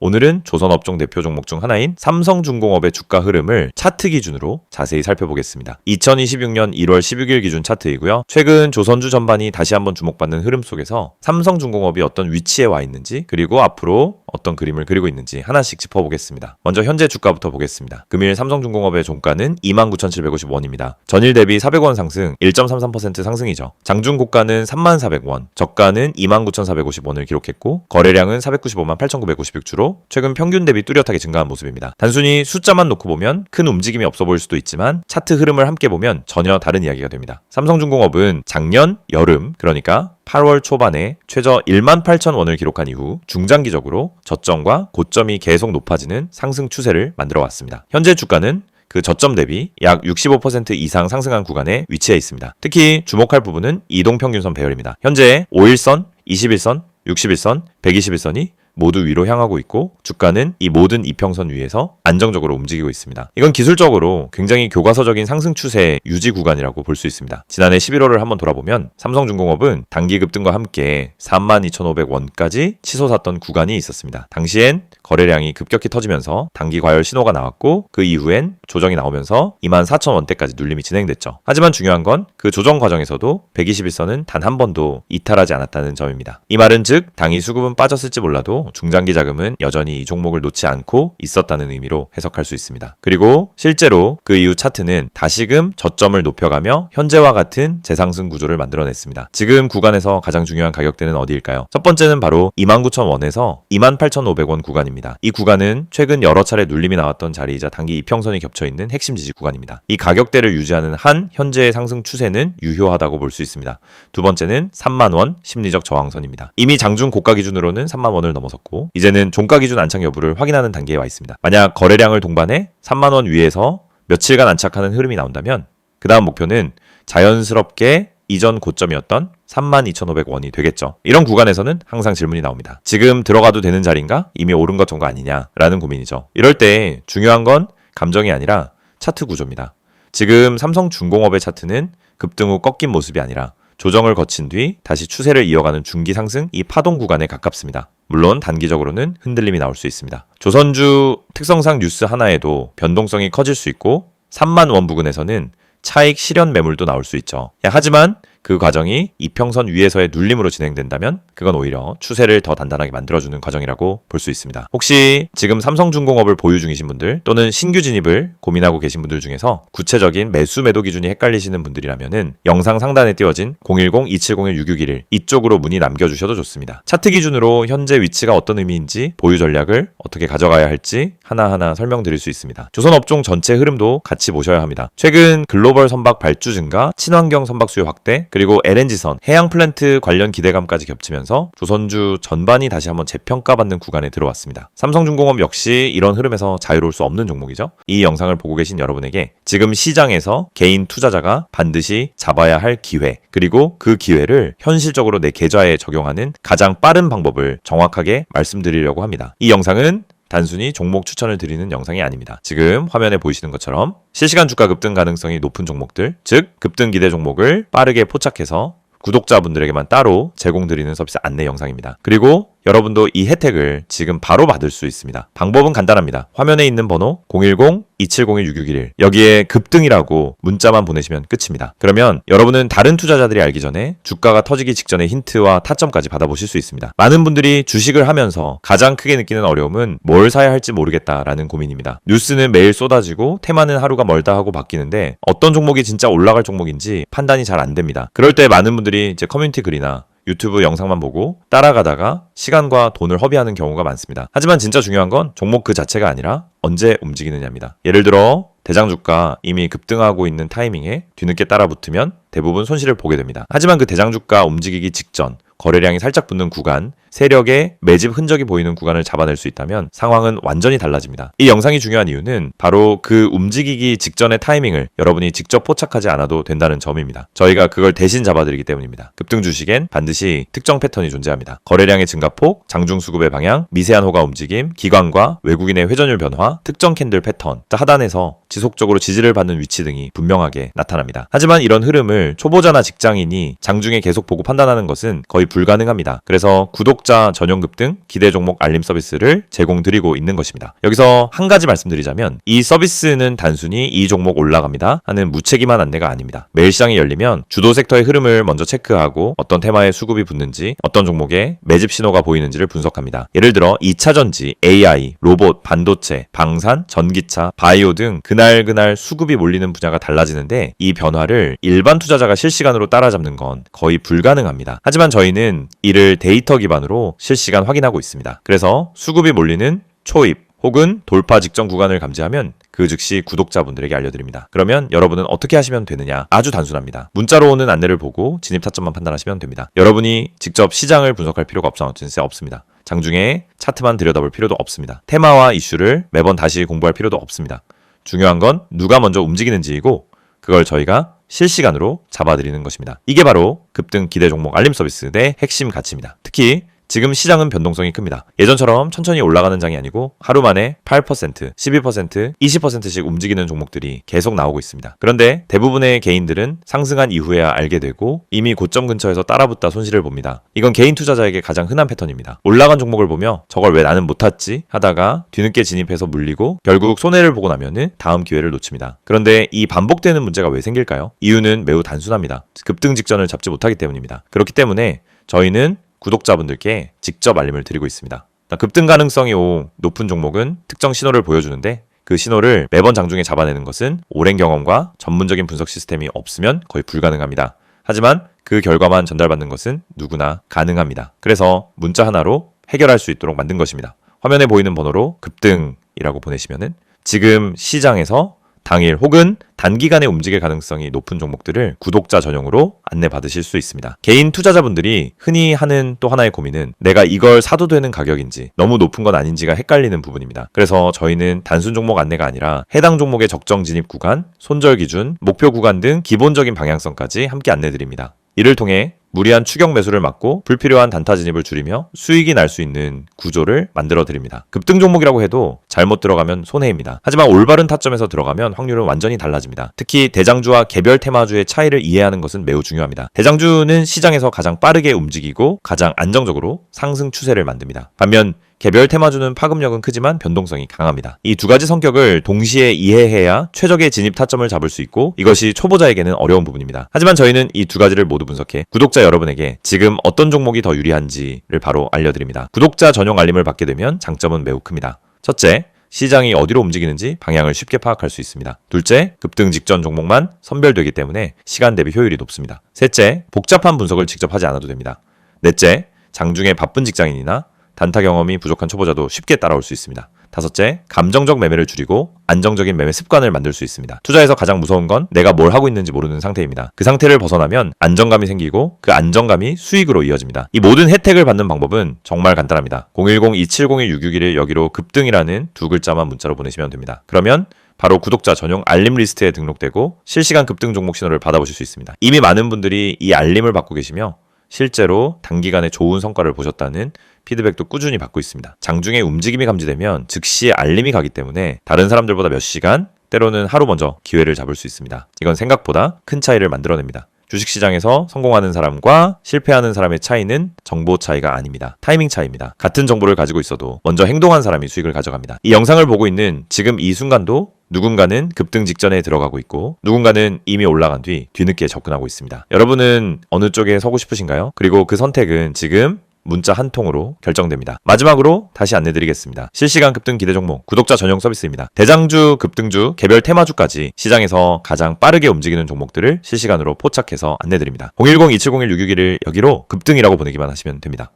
오늘은 조선업종 대표 종목 중 하나인 삼성중공업의 주가 흐름을 차트 기준으로 자세히 살펴보겠습니다. 2026년 1월 16일 기준 차트이고요. 최근 조선주 전반이 다시 한번 주목받는 흐름 속에서 삼성중공업이 어떤 위치에 와 있는지, 그리고 앞으로 어떤 그림을 그리고 있는지 하나씩 짚어보겠습니다. 먼저 현재 주가부터 보겠습니다. 금일 삼성중공업의 종가는 29,750원입니다. 전일 대비 400원 상승, 1.33% 상승이죠. 장중 고가는 34,100원, 저가는 29,450원을 기록했고 거래량은 495만 8,996주로 최근 평균 대비 뚜렷하게 증가한 모습입니다. 단순히 숫자만 놓고 보면 큰 움직임이 없어 보일 수도 있지만 차트 흐름을 함께 보면 전혀 다른 이야기가 됩니다. 삼성중공업은 작년 여름, 그러니까 8월 초반에 최저 18,000원을 기록한 이후 중장기적으로 저점과 고점이 계속 높아지는 상승 추세를 만들어 왔습니다. 현재 주가는 그 저점 대비 약 65% 이상 상승한 구간에 위치해 있습니다. 특히 주목할 부분은 이동평균선 배열입니다. 현재 5일선, 21선, 61선, 121선이 모두 위로 향하고 있고 주가는 이 모든 이평선 위에서 안정적으로 움직이고 있습니다. 이건 기술적으로 굉장히 교과서적인 상승 추세 유지 구간이라고 볼 수 있습니다. 지난해 11월을 한번 돌아보면 삼성중공업은 단기 급등과 함께 32,500원까지 치솟았던 구간이 있었습니다. 당시엔 거래량이 급격히 터지면서 단기 과열 신호가 나왔고 그 이후엔 조정이 나오면서 24,000원대까지 눌림이 진행됐죠. 하지만 중요한 건 그 조정 과정에서도 121선은 단 한 번도 이탈하지 않았다는 점입니다. 이 말은 즉 당이 수급은 빠졌을지 몰라도 중장기 자금은 여전히 이 종목을 놓지 않고 있었다는 의미로 해석할 수 있습니다. 그리고 실제로 그 이후 차트는 다시금 저점을 높여가며 현재와 같은 재상승 구조를 만들어냈습니다. 지금 구간에서 가장 중요한 가격대는 어디일까요? 첫 번째는 바로 29,000원에서 28,500원 구간입니다. 이 구간은 최근 여러 차례 눌림이 나왔던 자리이자 단기 이평선이 겹쳐있는 핵심 지지 구간입니다. 이 가격대를 유지하는 한 현재의 상승 추세는 유효하다고 볼 수 있습니다. 두 번째는 30,000원 심리적 저항선입니다. 이미 장중 고가 기준으로는 30,000원을 넘어섰고 이제는 종가 기준 안착 여부를 확인하는 단계에 와 있습니다. 만약 거래량을 동반해 30,000원 위에서 며칠간 안착하는 흐름이 나온다면 그 다음 목표는 자연스럽게 이전 고점이었던 32,500원이 되겠죠. 이런 구간에서는 항상 질문이 나옵니다. 지금 들어가도 되는 자리인가? 이미 오른 것 정도 아니냐라는 고민이죠. 이럴 때 중요한 건 감정이 아니라 차트 구조입니다. 지금 삼성중공업의 차트는 급등 후 꺾인 모습이 아니라 조정을 거친 뒤 다시 추세를 이어가는 중기 상승 이 파동 구간에 가깝습니다. 물론 단기적으로는 흔들림이 나올 수 있습니다. 조선주 특성상 뉴스 하나에도 변동성이 커질 수 있고 30,000원 부근에서는 차익 실현 매물도 나올 수 있죠. 하지만 그 과정이 이평선 위에서의 눌림으로 진행된다면 그건 오히려 추세를 더 단단하게 만들어주는 과정이라고 볼 수 있습니다. 혹시 지금 삼성중공업을 보유 중이신 분들 또는 신규 진입을 고민하고 계신 분들 중에서 구체적인 매수 매도 기준이 헷갈리시는 분들이라면은 영상 상단에 띄워진 010-2701-6611 이쪽으로 문의 남겨주셔도 좋습니다. 차트 기준으로 현재 위치가 어떤 의미인지 보유 전략을 어떻게 가져가야 할지 하나하나 설명드릴 수 있습니다. 조선업종 전체 흐름도 같이 보셔야 합니다. 최근 글로벌 선박 발주 증가, 친환경 선박 수요 확대, 그리고 LNG선, 해양 플랜트 관련 기대감까지 겹치면서 조선주 전반이 다시 한번 재평가받는 구간에 들어왔습니다. 삼성중공업 역시 이런 흐름에서 자유로울 수 없는 종목이죠. 이 영상을 보고 계신 여러분에게 지금 시장에서 개인 투자자가 반드시 잡아야 할 기회, 그리고 그 기회를 현실적으로 내 계좌에 적용하는 가장 빠른 방법을 정확하게 말씀드리려고 합니다. 이 영상은 단순히 종목 추천을 드리는 영상이 아닙니다. 지금 화면에 보이시는 것처럼 실시간 주가 급등 가능성이 높은 종목들, 즉 급등 기대 종목을 빠르게 포착해서 구독자분들에게만 따로 제공드리는 서비스 안내 영상입니다. 그리고 여러분도 이 혜택을 지금 바로 받을 수 있습니다. 방법은 간단합니다. 화면에 있는 번호 010-2701-6611 여기에 급등이라고 문자만 보내시면 끝입니다. 그러면 여러분은 다른 투자자들이 알기 전에 주가가 터지기 직전의 힌트와 타점까지 받아보실 수 있습니다. 많은 분들이 주식을 하면서 가장 크게 느끼는 어려움은 뭘 사야 할지 모르겠다라는 고민입니다. 뉴스는 매일 쏟아지고 테마는 하루가 멀다 하고 바뀌는데 어떤 종목이 진짜 올라갈 종목인지 판단이 잘 안 됩니다. 그럴 때 많은 분들이 이제 커뮤니티 글이나 유튜브 영상만 보고 따라가다가 시간과 돈을 허비하는 경우가 많습니다. 하지만 진짜 중요한 건 종목 그 자체가 아니라 언제 움직이느냐입니다. 예를 들어 대장주가 이미 급등하고 있는 타이밍에 뒤늦게 따라 붙으면 대부분 손실을 보게 됩니다. 하지만 그 대장주가 움직이기 직전 거래량이 살짝 붙는 구간, 세력의 매집 흔적이 보이는 구간을 잡아낼 수 있다면 상황은 완전히 달라집니다. 이 영상이 중요한 이유는 바로 그 움직이기 직전의 타이밍을 여러분이 직접 포착하지 않아도 된다는 점입니다. 저희가 그걸 대신 잡아드리기 때문입니다. 급등 주식엔 반드시 특정 패턴이 존재합니다. 거래량의 증가폭, 장중 수급의 방향, 미세한 호가 움직임, 기관과 외국인의 회전율 변화, 특정 캔들 패턴, 하단에서 지속적으로 지지를 받는 위치 등이 분명하게 나타납니다. 하지만 이런 흐름을 초보자나 직장인이 장중에 계속 보고 판단하는 것은 거의 거의 불가능합니다. 그래서 구독자 전용 급등 기대 종목 알림 서비스를 제공드리고 있는 것입니다. 여기서 한 가지 말씀드리자면 이 서비스는 단순히 이 종목 올라갑니다 하는 무책임한 안내가 아닙니다. 매일 시장이 열리면 주도 섹터의 흐름을 먼저 체크하고 어떤 테마에 수급이 붙는지, 어떤 종목에 매집 신호가 보이는지를 분석합니다. 예를 들어 2차전지, AI, 로봇, 반도체, 방산, 전기차, 바이오 등 그날 수급이 몰리는 분야가 달라지는데 이 변화를 일반 투자자가 실시간으로 따라잡는 건 거의 불가능합니다. 하지만 저희는 이를 데이터 기반으로 실시간 확인하고 있습니다. 그래서 수급이 몰리는 초입 혹은 돌파 직전 구간을 감지하면 그 즉시 구독자분들에게 알려드립니다. 그러면 여러분은 어떻게 하시면 되느냐? 아주 단순합니다. 문자로 오는 안내를 보고 진입 타점만 판단하시면 됩니다. 여러분이 직접 시장을 분석할 필요가 없습니다. 장중에 차트만 들여다볼 필요도 없습니다. 테마와 이슈를 매번 다시 공부할 필요도 없습니다. 중요한 건 누가 먼저 움직이는지이고 그걸 저희가 실시간으로 잡아드리는 것입니다. 이게 바로 급등 기대 종목 알림 서비스의 핵심 가치입니다. 특히 지금 시장은 변동성이 큽니다. 예전처럼 천천히 올라가는 장이 아니고 하루 만에 8%, 12%, 20%씩 움직이는 종목들이 계속 나오고 있습니다. 그런데 대부분의 개인들은 상승한 이후에야 알게 되고 이미 고점 근처에서 따라붙다 손실을 봅니다. 이건 개인 투자자에게 가장 흔한 패턴입니다. 올라간 종목을 보며 저걸 왜 나는 못 탔지 하다가 뒤늦게 진입해서 물리고 결국 손해를 보고 나면은 다음 기회를 놓칩니다. 그런데 이 반복되는 문제가 왜 생길까요? 이유는 매우 단순합니다. 급등 직전을 잡지 못하기 때문입니다. 그렇기 때문에 저희는 구독자분들께 직접 알림을 드리고 있습니다. 급등 가능성이 높은 종목은 특정 신호를 보여주는데 그 신호를 매번 장중에 잡아내는 것은 오랜 경험과 전문적인 분석 시스템이 없으면 거의 불가능합니다. 하지만 그 결과만 전달받는 것은 누구나 가능합니다. 그래서 문자 하나로 해결할 수 있도록 만든 것입니다. 화면에 보이는 번호로 급등이라고 보내시면은 지금 시장에서 당일 혹은 단기간에 움직일 가능성이 높은 종목들을 구독자 전용으로 안내받으실 수 있습니다. 개인 투자자분들이 흔히 하는 또 하나의 고민은 내가 이걸 사도 되는 가격인지 너무 높은 건 아닌지가 헷갈리는 부분입니다. 그래서 저희는 단순 종목 안내가 아니라 해당 종목의 적정 진입 구간, 손절 기준, 목표 구간 등 기본적인 방향성까지 함께 안내드립니다. 이를 통해 무리한 추격 매수를 막고 불필요한 단타 진입을 줄이며 수익이 날 수 있는 구조를 만들어 드립니다. 급등 종목이라고 해도 잘못 들어가면 손해입니다. 하지만 올바른 타점에서 들어가면 확률은 완전히 달라집니다. 특히 대장주와 개별 테마주의 차이를 이해하는 것은 매우 중요합니다. 대장주는 시장에서 가장 빠르게 움직이고 가장 안정적으로 상승 추세를 만듭니다. 반면 개별 테마주는 파급력은 크지만 변동성이 강합니다. 이 두 가지 성격을 동시에 이해해야 최적의 진입 타점을 잡을 수 있고 이것이 초보자에게는 어려운 부분입니다. 하지만 저희는 이 두 가지를 모두 분석해 구독자 여러분에게 지금 어떤 종목이 더 유리한지를 바로 알려드립니다. 구독자 전용 알림을 받게 되면 장점은 매우 큽니다. 첫째, 시장이 어디로 움직이는지 방향을 쉽게 파악할 수 있습니다. 둘째, 급등 직전 종목만 선별되기 때문에 시간 대비 효율이 높습니다. 셋째, 복잡한 분석을 직접 하지 않아도 됩니다. 넷째, 장중에 바쁜 직장인이나 단타 경험이 부족한 초보자도 쉽게 따라올 수 있습니다. 다섯째, 감정적 매매를 줄이고 안정적인 매매 습관을 만들 수 있습니다. 투자에서 가장 무서운 건 내가 뭘 하고 있는지 모르는 상태입니다. 그 상태를 벗어나면 안정감이 생기고 그 안정감이 수익으로 이어집니다. 이 모든 혜택을 받는 방법은 정말 간단합니다. 010-2701-661 여기로 급등이라는 두 글자만 문자로 보내시면 됩니다. 그러면 바로 구독자 전용 알림 리스트에 등록되고 실시간 급등 종목 신호를 받아보실 수 있습니다. 이미 많은 분들이 이 알림을 받고 계시며 실제로 단기간에 좋은 성과를 보셨다는 피드백도 꾸준히 받고 있습니다. 장중에 움직임이 감지되면 즉시 알림이 가기 때문에 다른 사람들보다 몇 시간, 때로는 하루 먼저 기회를 잡을 수 있습니다. 이건 생각보다 큰 차이를 만들어냅니다. 주식시장에서 성공하는 사람과 실패하는 사람의 차이는 정보 차이가 아닙니다. 타이밍 차이입니다. 같은 정보를 가지고 있어도 먼저 행동한 사람이 수익을 가져갑니다. 이 영상을 보고 있는 지금 이 순간도 누군가는 급등 직전에 들어가고 있고 누군가는 이미 올라간 뒤 뒤늦게 접근하고 있습니다. 여러분은 어느 쪽에 서고 싶으신가요? 그리고 그 선택은 지금 문자 한 통으로 결정됩니다. 마지막으로 다시 안내드리겠습니다. 실시간 급등 기대 종목 구독자 전용 서비스입니다. 대장주, 급등주, 개별 테마주까지 시장에서 가장 빠르게 움직이는 종목들을 실시간으로 포착해서 안내드립니다. 010-2701-661 여기로 급등이라고 보내기만 하시면 됩니다.